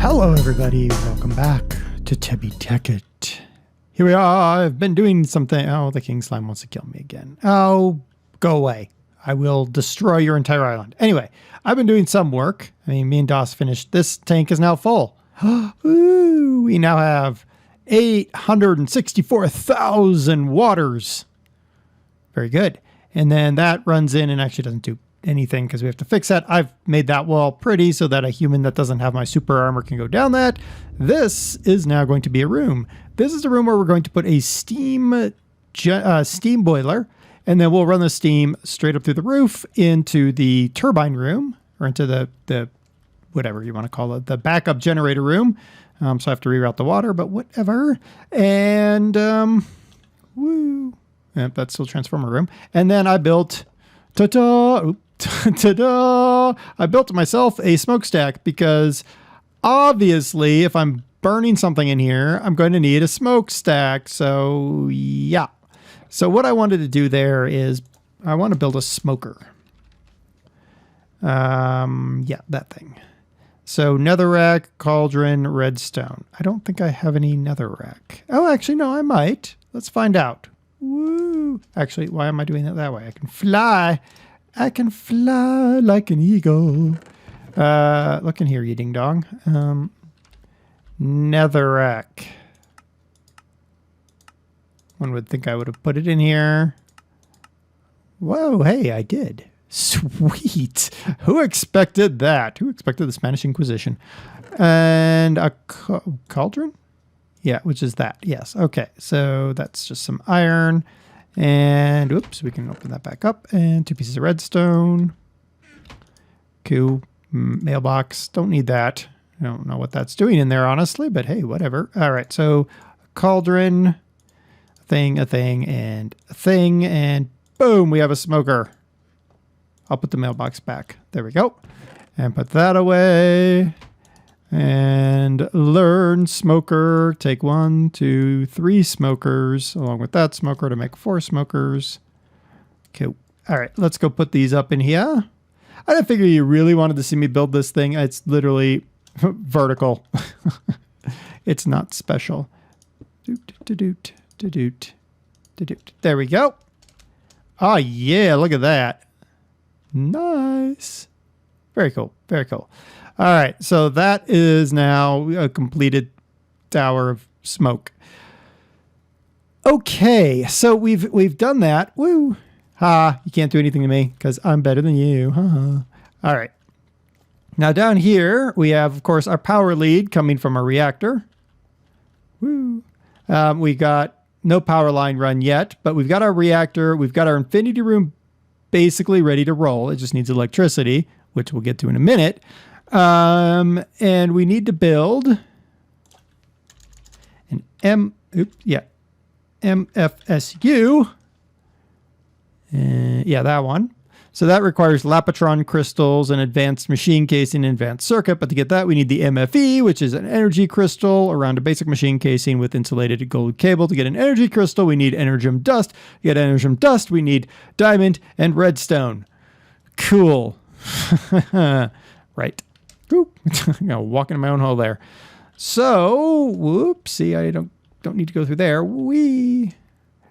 Hello everybody, welcome back to Tebby Tekkit. Here we are. I've been doing something. Oh, the king slime wants to kill me again. Oh, go away. I will destroy your entire island. Anyway, I've been doing some work. I mean, me and Das finished. This tank is now full. Ooh, we now have 864,000 waters. Very good. And then that runs in and actually doesn't do anything because we have to fix that. I've made that wall pretty so that a human that doesn't have my super armor can go down that. This is now going to be a room. This is a room where we're going to put a steam boiler, and then we'll run the steam straight up through the roof into the turbine room, or into the whatever you want to call it, the backup generator room. So I have to reroute the water, but whatever. And woo, yep, that's still transformer room. And then I built ta-da! Ta-da! I built myself a smokestack because obviously if I'm burning something in here, I'm going to need a smokestack. So yeah. So what I wanted to do there is I want to build a smoker. Yeah, that thing. So netherrack, cauldron, redstone. I don't think I have any netherrack. Oh, actually, no, I might. Let's find out. Woo! Actually, why am I doing it that way? I can fly. I can fly like an eagle. Look in here, you ding dong. Netherrack. One would think I would have put it in here. Whoa, hey, I did. Sweet. Who expected that? Who expected the Spanish Inquisition? And a cauldron? Yeah, which is that. Yes. Okay. So that's just some iron. And oops, we can open that back up. And 2 pieces of redstone. Cool. Mailbox. Don't need that. I don't know what that's doing in there, honestly, but hey, whatever. All right. So cauldron, a thing, and a thing. And boom, we have a smoker. I'll put the mailbox back. There we go. And put that away. And learn smoker. Take 1, 2, 3 smokers along with that smoker to make 4 smokers. Cool. All right, let's go put these up in here. I didn't figure you really wanted to see me build this thing. It's literally vertical. It's not special. There we go. Oh yeah, look at that. Nice. Very cool. Very cool. All right, so that is now a completed tower of smoke. Okay, so we've done that. Woo! Ha! You can't do anything to me because I'm better than you. Ha! All right. Now down here we have, of course, our power lead coming from a reactor. Woo! We got no power line run yet, but we've got our reactor. We've got our infinity room basically ready to roll. It just needs electricity, which we'll get to in a minute. And we need to build an MFSU. Yeah, that one. So that requires Lapotron crystals and advanced machine casing and advanced circuit. But to get that, we need the MFE, which is an energy crystal around a basic machine casing with insulated gold cable. To get an energy crystal, we need energium dust. To get energium dust, we need diamond and redstone. Cool. Right. Oop. I'm gonna walk into my own hole there. So, whoopsie, I don't need to go through there.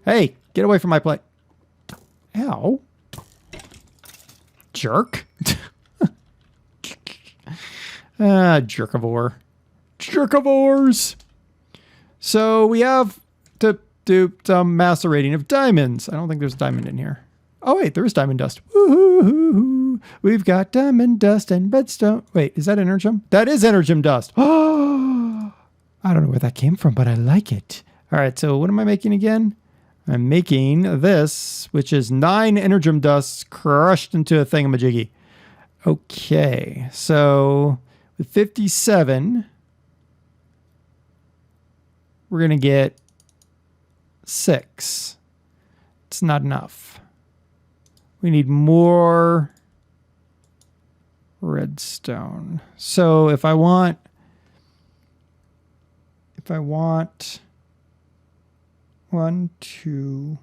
Hey, get away from my plate. Ow. Jerk. Jerkivore. Jerkivores. So we have to do some macerating of diamonds. I don't think there's diamond in here. Oh, wait, there is diamond dust. Woo-hoo-hoo-hoo. We've got diamond dust and redstone. Wait, is that energium? That is energium dust. Oh, I don't know where that came from, but I like it. All right, so what am I making again? I'm making this, which is 9 energium dusts crushed into a thingamajiggy. Okay, so with 57, we're going to get 6. It's not enough. We need more redstone. So if I want 1, 2,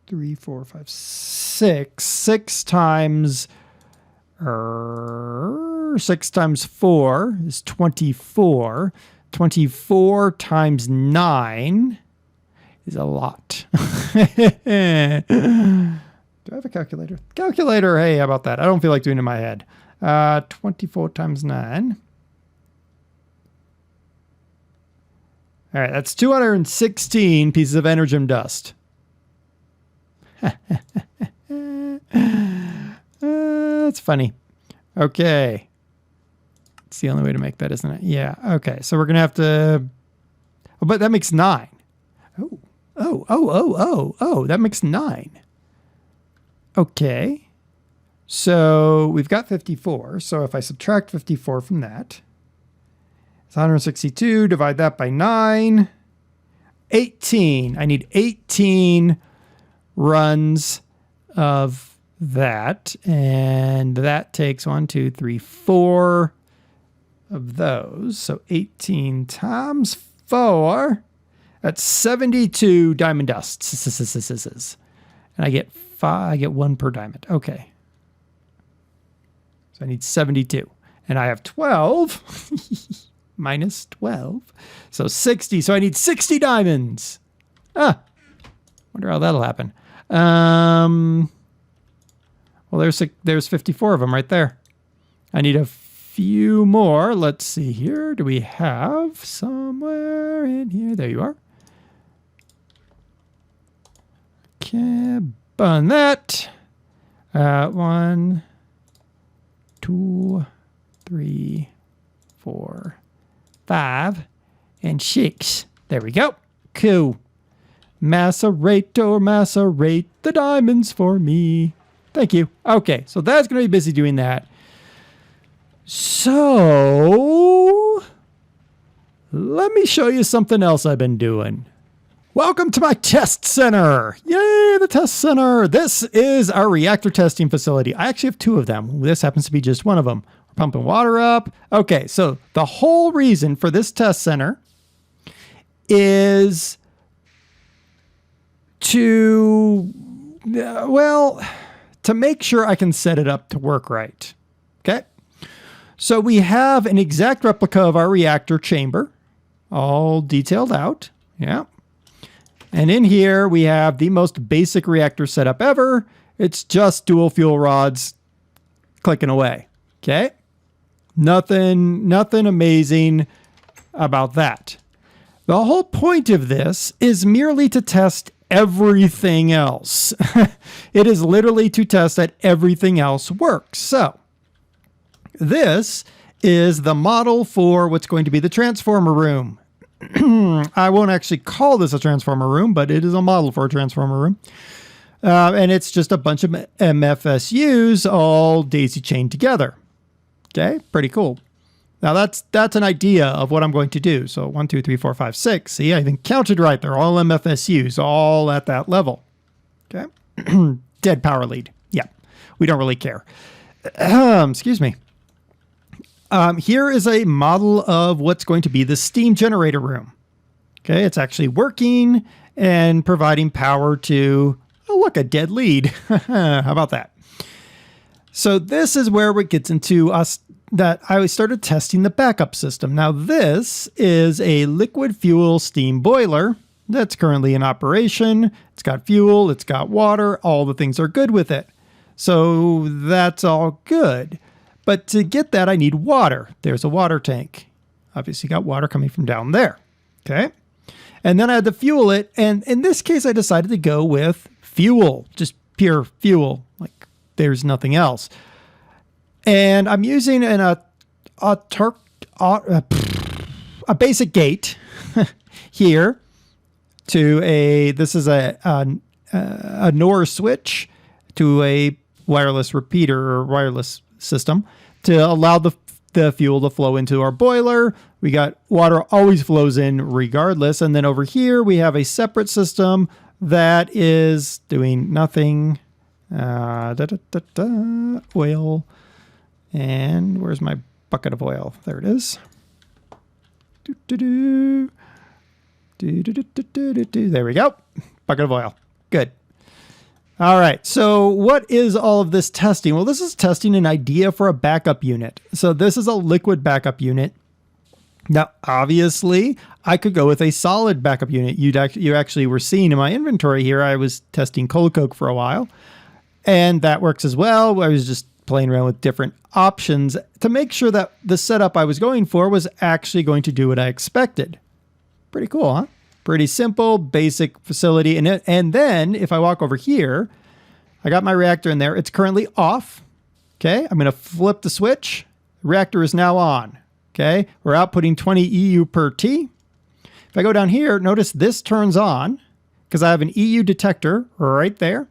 3, 4, 5, 6. 6 times 4. 6 times 4 is 24. 24 times 9 is a lot. Do I have a calculator? Calculator, hey, how about that? I don't feel like doing it in my head. 24 times 9. All right, that's 216 pieces of energem dust. That's funny. Okay. It's the only way to make that, isn't it? Yeah. Okay. So we're going to have to... Oh, but that makes 9. Oh, that makes 9. Okay. So we've got 54. So if I subtract 54 from that, it's 162. Divide that by 9. 18. I need 18 runs of that, and that takes 1, 2, 3, 4 of those. So 18 times 4, that's 72 diamond dusts. And I get 5. I get 1 per diamond. Okay. So I need 72, and I have 12 minus 12, so 60. So I need 60 diamonds. Wonder how that'll happen. Well, there's 54 of them right there. I need a few more. Let's see here. Do we have somewhere in here? There you are. Okay, burn that. 1, 2, 3, 4, 5, and 6. There we go. Cool. Macerate the diamonds for me. Thank you. Okay, so that's going to be busy doing that. So, let me show you something else I've been doing. Welcome to my test center. Yay, the test center. This is our reactor testing facility. I actually have 2 of them. This happens to be just one of them. We're pumping water up. Okay, so the whole reason for this test center is to make sure I can set it up to work right. Okay. So we have an exact replica of our reactor chamber, all detailed out. Yeah. And in here we have the most basic reactor setup ever. It's just dual fuel rods clicking away. Okay. Nothing amazing about that. The whole point of this is merely to test everything else. It is literally to test that everything else works. So this is the model for what's going to be the transformer room. I won't actually call this a transformer room, but it is a model for a transformer room. And it's just a bunch of MFSUs all daisy chained together. Okay, pretty cool. Now that's an idea of what I'm going to do. So 1, 2, 3, 4, 5, 6. See, I even counted right. They're all MFSUs, all at that level. Okay. Dead power lead. Yeah, we don't really care. Excuse me. Here is a model of what's going to be the steam generator room. Okay, it's actually working and providing power to, oh look, a dead lead. How about that? So this is where it gets into us that I started testing the backup system. Now this is a liquid fuel steam boiler that's currently in operation. It's got fuel, it's got water, all the things are good with it. So that's all good. But to get that, I need water. There's a water tank. Obviously got water coming from down there. Okay. And then I had to fuel it. And in this case, I decided to go with fuel, just pure fuel. Like there's nothing else. And I'm using a basic gate here to this is a NOR switch to a wireless repeater or wireless system to allow the fuel to flow into our boiler. We got water always flows in regardless. And then over here, we have a separate system that is doing nothing. Oil. And where's my bucket of oil? There it is. There we go. Bucket of oil. Good. All right, so what is all of this testing? Well, this is testing an idea for a backup unit. So this is a liquid backup unit. Now, obviously, I could go with a solid backup unit. You actually were seeing in my inventory here, I was testing Cola Coke for a while, and that works as well. I was just playing around with different options to make sure that the setup I was going for was actually going to do what I expected. Pretty cool, huh? Pretty simple, basic facility. And then if I walk over here, I got my reactor in there. It's currently off. Okay, I'm going to flip the switch. The reactor is now on. Okay, we're outputting 20 EU per T. If I go down here, notice this turns on because I have an EU detector right there.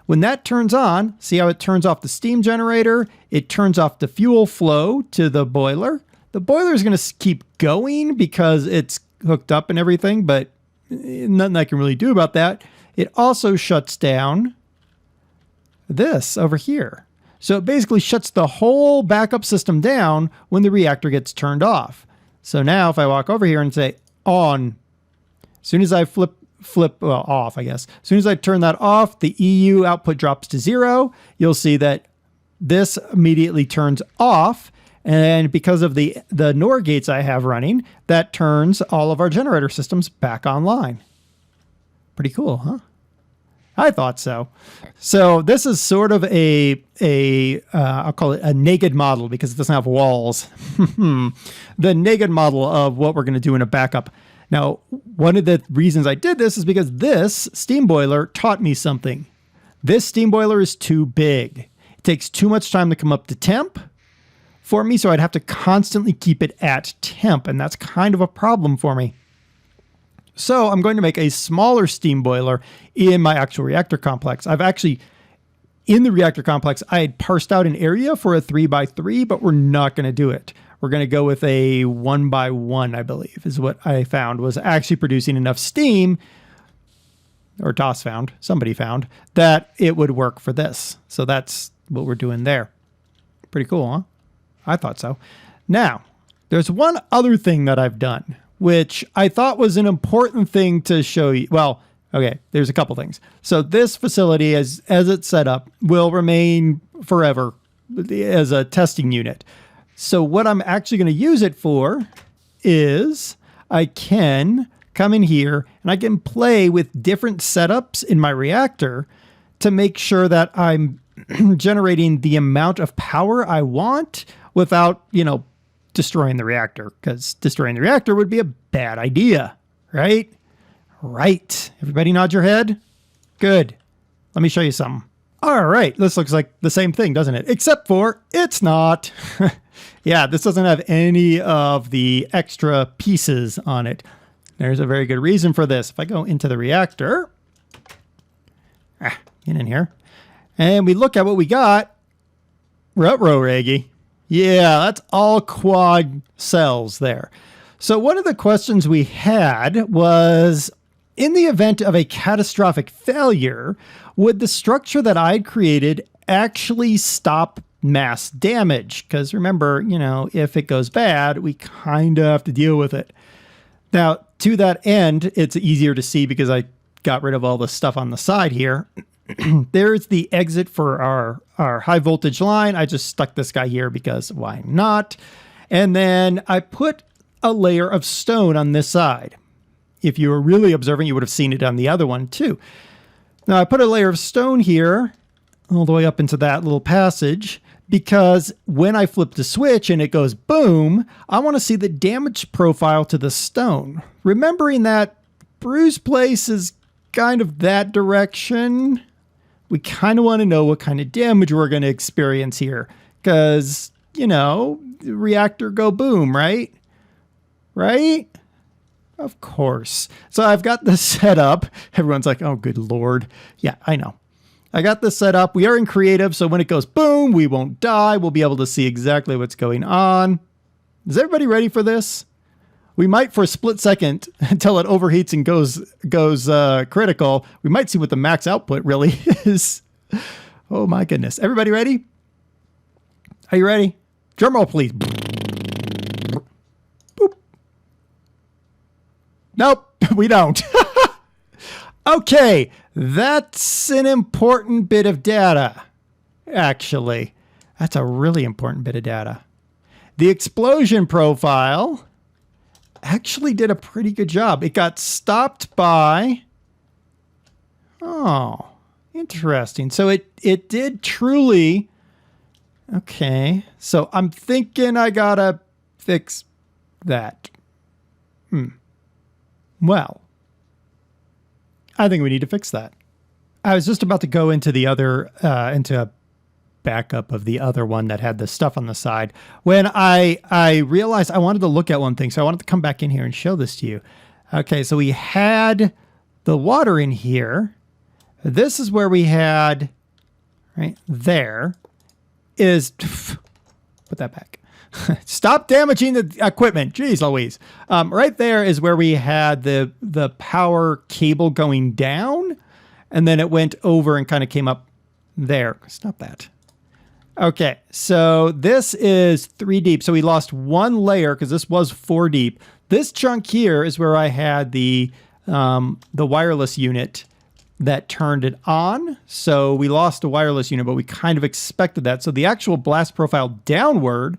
When that turns on, see how it turns off the steam generator? It turns off the fuel flow to the boiler. The boiler is going to keep going because it's hooked up and everything, but nothing I can really do about that. It also shuts down this over here. So it basically shuts the whole backup system down when the reactor gets turned off. So now if I walk over here and say on, as soon as I well, off, I guess. As soon as I turn that off, the EU output drops to 0. You'll see that this immediately turns off. And because of the NOR gates I have running, that turns all of our generator systems back online. Pretty cool, huh? I thought so. So this is sort of I'll call it a naked model because it doesn't have walls. The naked model of what we're going to do in a backup. Now, one of the reasons I did this is because this steam boiler taught me something. This steam boiler is too big. It takes too much time to come up to temp for me, so I'd have to constantly keep it at temp, and that's kind of a problem for me. So I'm going to make a smaller steam boiler in my actual reactor complex. I've actually, in the reactor complex, I had parsed out an area for a 3x3, but we're not going to do it. We're going to go with a 1x1, I believe, is what I found was actually producing enough steam, or DOS found, somebody found, that it would work for this. So that's what we're doing there. Pretty cool, huh? I thought so. Now, there's one other thing that I've done, which I thought was an important thing to show you. Well, okay, there's a couple things. So this facility, as it's set up, will remain forever as a testing unit. So what I'm actually going to use it for is I can come in here and I can play with different setups in my reactor to make sure that I'm generating the amount of power I want without, destroying the reactor, because destroying the reactor would be a bad idea, right? Right. Everybody nod your head? Good. Let me show you something. All right. This looks like the same thing, doesn't it? Except for it's not. Yeah, this doesn't have any of the extra pieces on it. There's a very good reason for this. If I go into the reactor, get in here, and we look at what we got, ruh-roh, Reggie. Yeah, that's all quad cells there. So one of the questions we had was, in the event of a catastrophic failure, would the structure that I'd created actually stop mass damage? Because remember, if it goes bad, we kind of have to deal with it. Now, to that end, it's easier to see because I got rid of all the stuff on the side here. There's the exit for our high voltage line. I just stuck this guy here because why not? And then I put a layer of stone on this side. If you were really observing, you would have seen it on the other one too. Now I put a layer of stone here all the way up into that little passage because when I flip the switch and it goes boom, I want to see the damage profile to the stone. Remembering that Bruce Place is kind of that direction, we kind of want to know what kind of damage we're going to experience here. Because, reactor go boom, right? Right? Of course. So I've got this set up. Everyone's like, oh, good Lord. Yeah, I know. I got this set up. We are in creative, so when it goes boom, we won't die. We'll be able to see exactly what's going on. Is everybody ready for this? We might, for a split second, until it overheats and goes critical, we might see what the max output really is. Oh my goodness. Everybody ready? Are you ready? Drum roll, please. Boop. Nope, we don't. Okay, that's an important bit of data, actually. That's a really important bit of data. The explosion profile actually did a pretty good job. It got stopped by... Oh, interesting. So it did truly... Okay, so I'm thinking I gotta fix that. Well, I think we need to fix that. I was just about to go into the other, into a backup of the other one that had the stuff on the side when I realized I wanted to look at one thing. So I wanted to come back in here and show this to you. Okay, so we had the water in here. This is where we had, right there is, put that back. Stop damaging the equipment. Jeez Louise. Right there is where we had the power cable going down, and then it went over and kind of came up there. Stop that. Okay, so this is 3 deep. So we lost 1 layer because this was 4 deep. This chunk here is where I had the wireless unit that turned it on. So we lost a wireless unit, but we kind of expected that. So the actual blast profile downward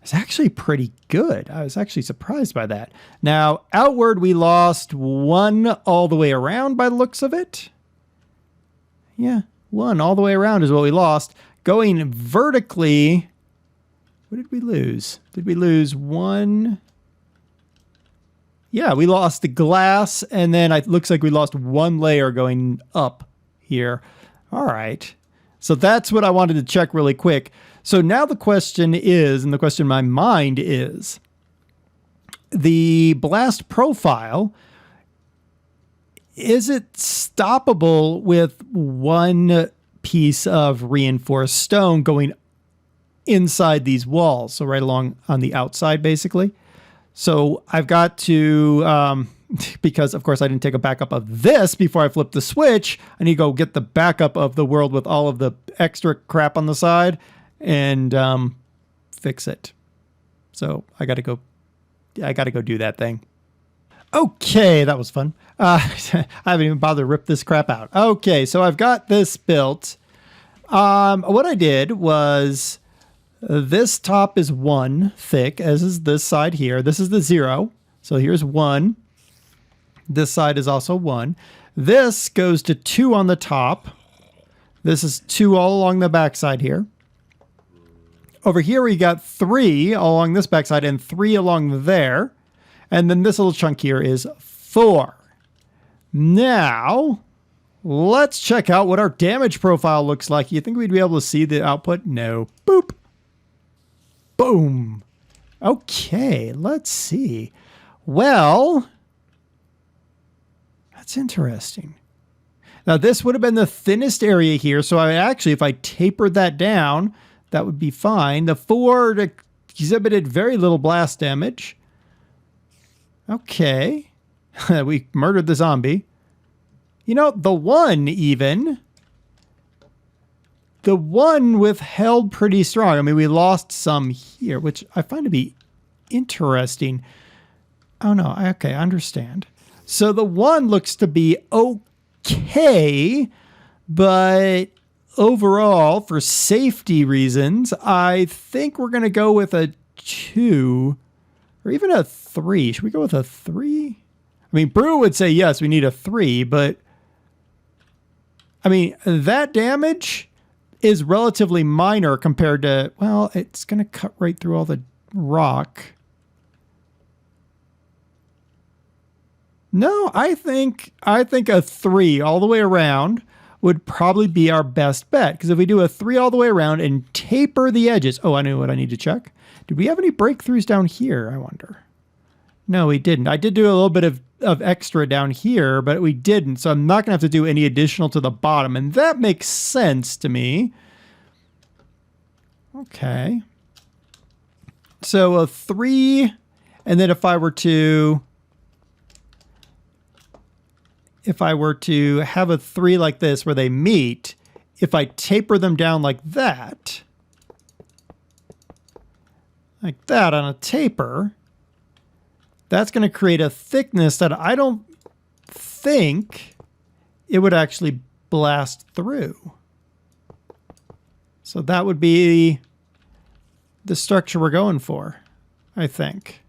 is actually pretty good. I was actually surprised by that. Now, outward, we lost 1 all the way around by the looks of it. Yeah, 1 all the way around is what we lost. Going vertically, what did we lose? Did we lose 1? Yeah, we lost the glass, and then it looks like we lost 1 layer going up here. All right. So that's what I wanted to check really quick. So now the question is, and the question in my mind is, the blast profile, is it stoppable with 1 piece of reinforced stone going inside these walls? So right along on the outside, basically. So I've got to, because of course I didn't take a backup of this before I flipped the switch, I need to go get the backup of the world with all of the extra crap on the side and fix it. So I gotta go do that thing. Okay, that was fun. I haven't even bothered to rip this crap out. Okay, so I've got this built. What I did was, this top is 1 thick, as is this side here. This is the 0. So here's 1. This side is also 1. This goes to 2 on the top. This is 2 all along the backside here. Over here we got 3 all along this backside and 3 along there. And then this little chunk here is 4. Now, let's check out what our damage profile looks like. You think we'd be able to see the output? No. Boop. Boom. Okay, let's see. Well, that's interesting. Now, this would have been the thinnest area here. So I actually, if I tapered that down, that would be fine. The 4 exhibited very little blast damage. Okay. We murdered the zombie. You know, the 1 even. The 1 withheld pretty strong. I mean, we lost some here, which I find to be interesting. Oh, no. Okay, I understand. So the 1 looks to be okay, but overall, for safety reasons, I think we're going to go with a 2 or even a 3. Should we go with a 3? I mean, Brew would say, yes, we need a 3, but I mean, that damage is relatively minor compared to, well, it's going to cut right through all the rock. No, I think a 3 all the way around would probably be our best bet. Because if we do a 3 all the way around and taper the edges. Oh, I know what I need to check. Did we have any breakthroughs down here, I wonder? No, we didn't. I did do a little bit of extra down here, but we didn't. So I'm not going to have to do any additional to the bottom. And that makes sense to me. Okay. So a 3. And then if I were to have a 3 like this where they meet, if I taper them down like that on a taper, that's going to create a thickness that I don't think it would actually blast through. So that would be the structure we're going for, I think.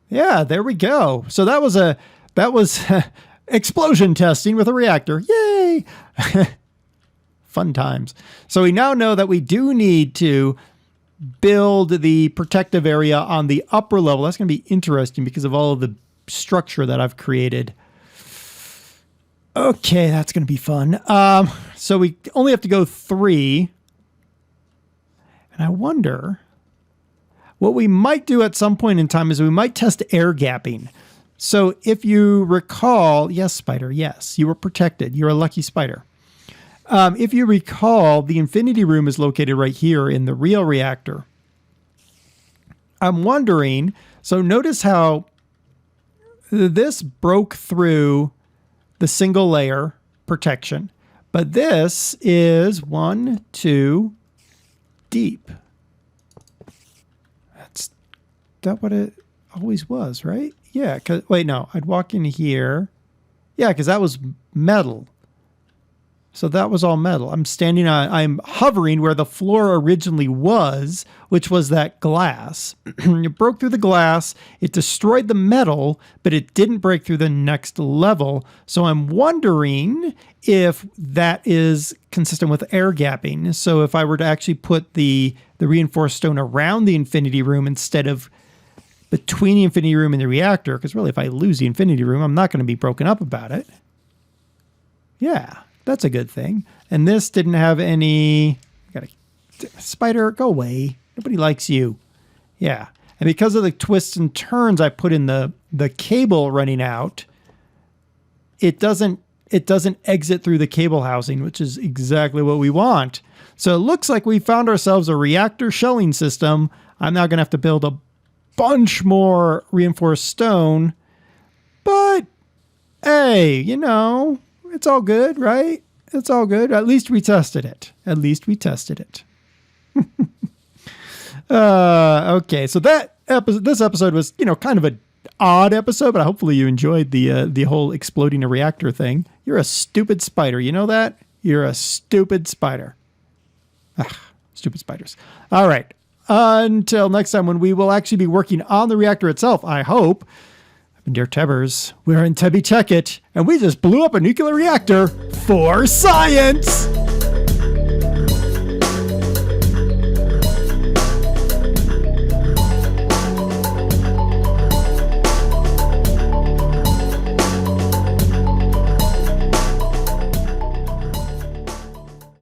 Yeah, there we go. So that was explosion testing with a reactor. Yay! Fun times. So we now know that we do need to build the protective area on the upper level. That's going to be interesting because of all of the structure that I've created. Okay, that's going to be fun. So we only have to go 3. And I wonder, what we might do at some point in time is we might test air gapping. So if you recall, yes, spider, yes, you were protected. You're a lucky spider. If you recall, the infinity room is located right here in the real reactor. I'm wondering, so notice how this broke through the single layer protection, but this is 1, 2 deep. That's that what it always was, right? Yeah, wait, no, I'd walk in here. Yeah, because that was metal. So that was all metal. I'm hovering where the floor originally was, which was that glass. It broke through the glass. It destroyed the metal, but it didn't break through the next level. So I'm wondering if that is consistent with air gapping. So if I were to actually put the reinforced stone around the infinity room instead of between the infinity room and the reactor, because really if I lose the infinity room, I'm not going to be broken up about it. Yeah. That's a good thing. And this didn't have any... Spider, go away. Nobody likes you. Yeah. And because of the twists and turns I put in the cable running out, it doesn't exit through the cable housing, which is exactly what we want. So it looks like we found ourselves a reactor shelling system. I'm now going to have to build a bunch more reinforced stone. But, hey, you know... It's all good, right? It's all good. At least we tested it. At least we tested it. Okay, so this episode was, kind of an odd episode, but hopefully you enjoyed the whole exploding a reactor thing. You're a stupid spider. You know that? You're a stupid spider. Stupid spiders. All right. Until next time when we will actually be working on the reactor itself, I hope. DerTebbers, we're in Tebby Tekkit, and we just blew up a nuclear reactor for science!